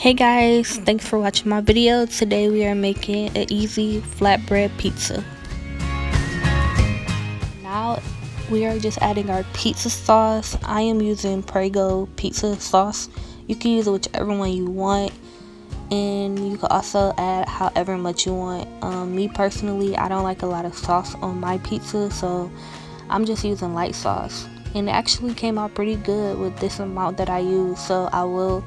Hey guys, thanks for watching my video. Today we are making an easy flatbread pizza. Now we are just adding our pizza sauce. I am using Prego pizza sauce. You can use whichever one you want, and you can also add however much you want. Me personally, I don't like a lot of sauce on my pizza, so I'm just using light sauce, and it actually came out pretty good with this amount that I use. So I will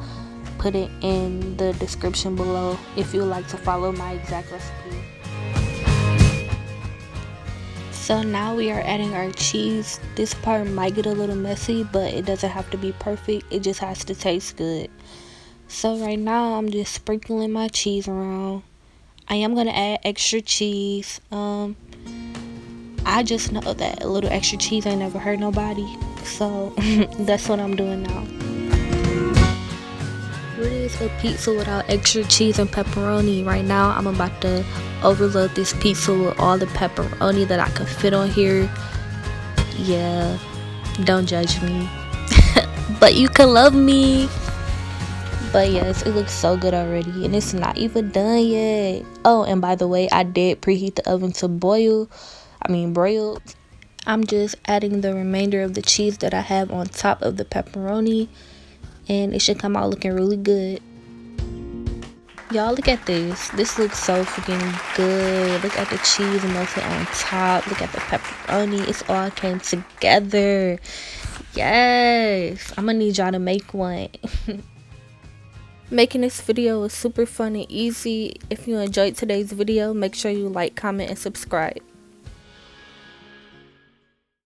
put it in the description below if you would like to follow my exact recipe. So now we are adding our cheese. This part might get a little messy, but it doesn't have to be perfect. It just has to taste good. So right now I'm just sprinkling my cheese around. I am gonna add extra cheese. I just know that a little extra cheese ain't never hurt nobody, so that's what I'm doing now. What is a pizza without extra cheese and pepperoni? Right now I'm about to overload this pizza with all the pepperoni that I could fit on here. Yeah, don't judge me. But you can love me. But yes, it looks so good already, and it's not even done yet. Oh, and by the way, I did preheat the oven to broil. I'm just adding the remainder of the cheese that I have on top of the pepperoni, and it should come out looking really good. Y'all, look at this. This looks so freaking good. Look at the cheese melted on top. Look at the pepperoni. It's all came together. Yes, I'm gonna need y'all to make one. Making this video was super fun and easy. If you enjoyed today's video, make sure you like, comment, and subscribe.